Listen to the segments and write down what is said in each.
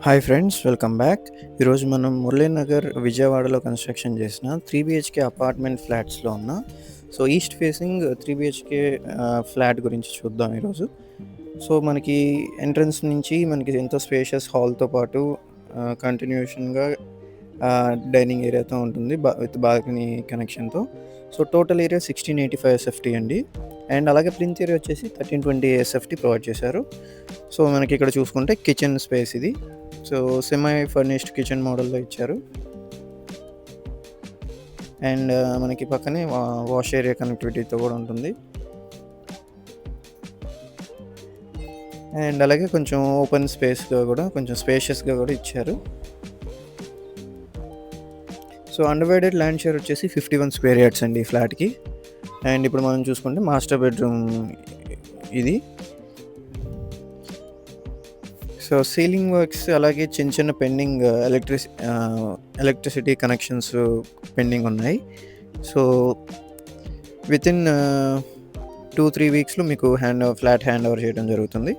Hi friends, welcome back. ఈరోజు మనం మురళీనగర్ విజయవాడలో కన్స్ట్రక్షన్ చేసిన 3 BHK అపార్ట్మెంట్ ఫ్లాట్స్లో ఉన్న ఈస్ట్ ఫేసింగ్ 3 BHK ఫ్లాట్ గురించి చూద్దాం ఈరోజు. మనకి ఎంట్రన్స్ నుంచి మనకి ఎంతో స్పేషియస్ హాల్తో పాటు కంటిన్యూషన్గా డైనింగ్ ఏరియాతో ఉంటుంది విత్ బాల్కనీ కనెక్షన్తో. టోటల్ ఏరియా 1685 SFT అండి. అండ్ అలాగే ప్లింత్ ఏరియా వచ్చేసి 1320 SFT ప్రొవైడ్ చేశారు. మనకి ఇక్కడ చూసుకుంటే కిచెన్ స్పేస్ ఇది. సెమీ ఫర్నిష్డ్ కిచెన్ మోడల్లో ఇచ్చారు. అండ్ మనకి పక్కనే వాష్ ఏరియా కనెక్టివిటీతో కూడా ఉంటుంది. అండ్ అలాగే కొంచెం ఓపెన్ స్పేస్గా కూడా కొంచెం స్పేషియస్గా కూడా ఇచ్చారు. అన్డివైడెడ్ ల్యాండ్ షేర్ వచ్చేసి 51 స్క్వేర్ యార్డ్స్ అండి ఈ ఫ్లాట్కి. అండ్ ఇప్పుడు మనం చూసుకుంటే మాస్టర్ బెడ్రూమ్ ఇది. సీలింగ్ వర్క్స్ అలాగే చిన్న చిన్న పెండింగ్ ఎలక్ట్రిసిటీ కనెక్షన్స్ పెండింగ్ ఉన్నాయి. వితిన్ 2-3 వీక్స్లో మీకు ఫ్లాట్ హ్యాండ్ ఓవర్ చేయడం జరుగుతుంది.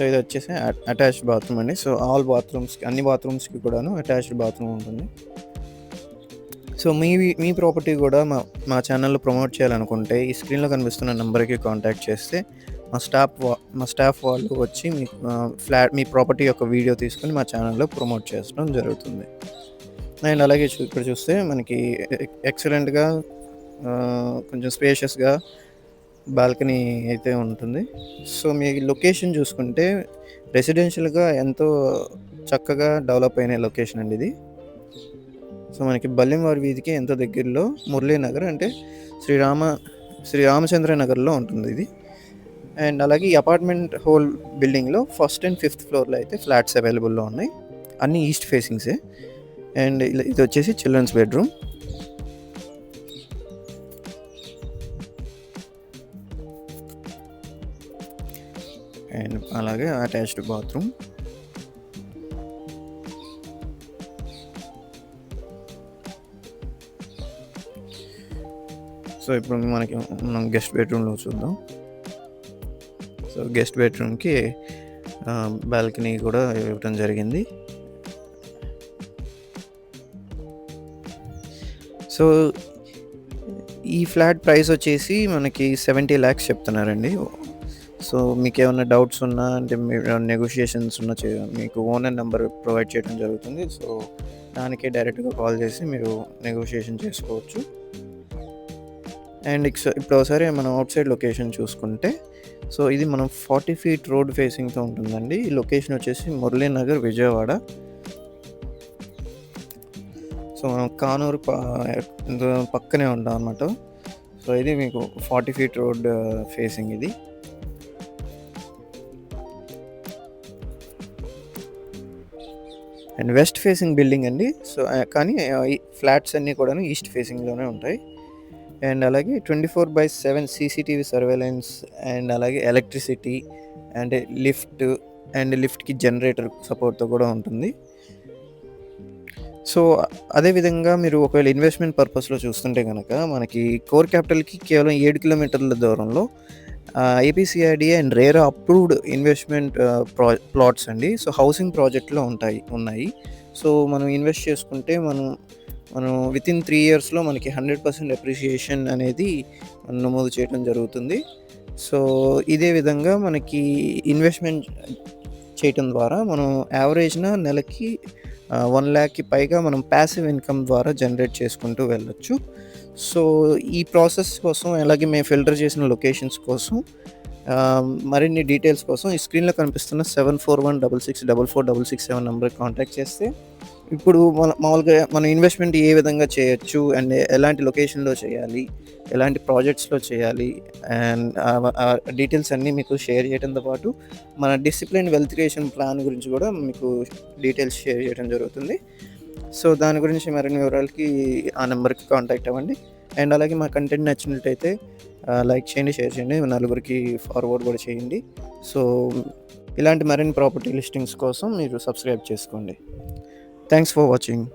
ఇది వచ్చేసి అటాచ్డ్ బాత్రూమ్ అండి. ఆల్ బాత్రూమ్స్కి, అన్ని బాత్రూమ్స్కి కూడాను అటాచ్డ్ బాత్రూమ్ ఉంటుంది. మీ ప్రాపర్టీ కూడా మా ఛానల్లో ప్రమోట్ చేయాలనుకుంటే ఈ స్క్రీన్లో కనిపిస్తున్న నెంబర్కి కాంటాక్ట్ చేస్తే మా స్టాఫ్ వాళ్ళు వచ్చి మీ ప్రాపర్టీ యొక్క వీడియో తీసుకొని మా ఛానల్లో ప్రమోట్ చేయడం జరుగుతుంది. అండ్ అలాగే ఇక్కడ చూస్తే మనకి ఎక్సలెంట్గా కొంచెం స్పేషియస్గా బాల్కనీ అయితే ఉంటుంది. మీ లొకేషన్ చూసుకుంటే రెసిడెన్షియల్గా ఎంతో చక్కగా డెవలప్ అయిన లొకేషన్ అండి ఇది. మనకి బల్లెంవారి వీధికి ఎంతో దగ్గరలో మురళీనగర్ అంటే శ్రీ రామచంద్ర నగర్లో ఉంటుంది ఇది. అండ్ అలాగే ఈ అపార్ట్మెంట్ హోల్ బిల్డింగ్లో ఫస్ట్ అండ్ 5th ఫ్లోర్లో అయితే ఫ్లాట్స్ అవైలబుల్లో ఉన్నాయి. అన్నీ ఈస్ట్ ఫేసింగ్సే. అండ్ ఇది వచ్చేసి చిల్డ్రన్స్ బెడ్రూమ్. అండ్ అలాగే అటాచ్డ్ బాత్రూమ్. ఇప్పుడు మనం గెస్ట్ బెడ్రూమ్లో చూద్దాం. గెస్ట్ బెడ్రూమ్కి బాల్కనీ కూడా ఇవ్వడం జరిగింది. ఈ ఫ్లాట్ ప్రైస్ వచ్చేసి మనకి 70 lakhs చెప్తున్నారండి. మీకు ఏమైనా డౌట్స్ ఉన్నా అంటే నెగోషియేషన్స్ ఉన్నా మీకు ఓనర్ నెంబర్ ప్రొవైడ్ చేయడం జరుగుతుంది. దానికే డైరెక్ట్గా కాల్ చేసి మీరు నెగోషియేషన్ చేసుకోవచ్చు. అండ్ ఇప్పుడు ఒకసారి మనం అవుట్ సైడ్ లొకేషన్ చూసుకుంటే ఇది మనం 40 feet రోడ్ ఫేసింగ్తో ఉంటుందండి. ఈ లొకేషన్ వచ్చేసి మురళీనగర్ విజయవాడ. మనం కానూరు పక్కనే ఉంటాం అన్నమాట. ఇది మీకు 40 feet రోడ్ ఫేసింగ్ ఇది. అండ్ వెస్ట్ ఫేసింగ్ బిల్డింగ్ అండి. కానీ ఫ్లాట్స్ అన్నీ కూడా ఈస్ట్ ఫేసింగ్లోనే ఉంటాయి. అండ్ అలాగే 24/7 CCTV సర్వేలెన్స్ అండ్ అలాగే ఎలక్ట్రిసిటీ అండ్ లిఫ్ట్కి జనరేటర్ సపోర్ట్తో కూడా ఉంటుంది. అదేవిధంగా మీరు ఒకవేళ ఇన్వెస్ట్మెంట్ పర్పస్లో చూస్తుంటే కనుక మనకి కోర్ క్యాపిటల్కి కేవలం 7 kilometers దూరంలో APCIDA and RERA approved investment plots అండి. హౌసింగ్ ప్రాజెక్ట్లో ఉన్నాయి. మనం ఇన్వెస్ట్ చేసుకుంటే మనం వితిన్ 3 yearsలో మనకి 100% అప్రిషియేషన్ అనేది నమోదు చేయడం జరుగుతుంది. ఇదే విధంగా మనకి ఇన్వెస్ట్మెంట్ చేయటం ద్వారా మనం యావరేజ్న నెలకి 1 lakhకి పైగా మనం ప్యాసివ్ ఇన్కమ్ ద్వారా జనరేట్ చేసుకుంటూ వెళ్ళొచ్చు. ఈ ప్రాసెస్ కోసం అలాగే మేము ఫిల్టర్ చేసిన లొకేషన్స్ కోసం మరిన్ని డీటెయిల్స్ కోసం ఈ స్క్రీన్లో కనిపిస్తున్న 7416644667 నెంబర్కి కాంటాక్ట్ చేస్తే ఇప్పుడు మామూలుగా మనం ఇన్వెస్ట్మెంట్ ఏ విధంగా చేయొచ్చు అండ్ ఎలాంటి లొకేషన్లో చేయాలి, ఎలాంటి ప్రాజెక్ట్స్లో చేయాలి అండ్ డీటెయిల్స్ అన్నీ మీకు షేర్ చేయడంతో పాటు మన డిసిప్లిన్ వెల్త్ క్రియేషన్ ప్లాన్ గురించి కూడా మీకు డీటెయిల్స్ షేర్ చేయడం జరుగుతుంది. దాని గురించి మరిన్ని వివరాలకి ఆ నెంబర్కి కాంటాక్ట్ అవ్వండి. అండ్ అలాగే మా కంటెంట్ నచ్చినట్టయితే లైక్ చేయండి, షేర్ చేయండి, నలుగురికి ఫార్వర్డ్ కూడా చేయండి. ఇలాంటి మరిన్ని ప్రాపర్టీ లిస్టింగ్స్ కోసం మీరు సబ్స్క్రైబ్ చేసుకోండి. Thanks for watching.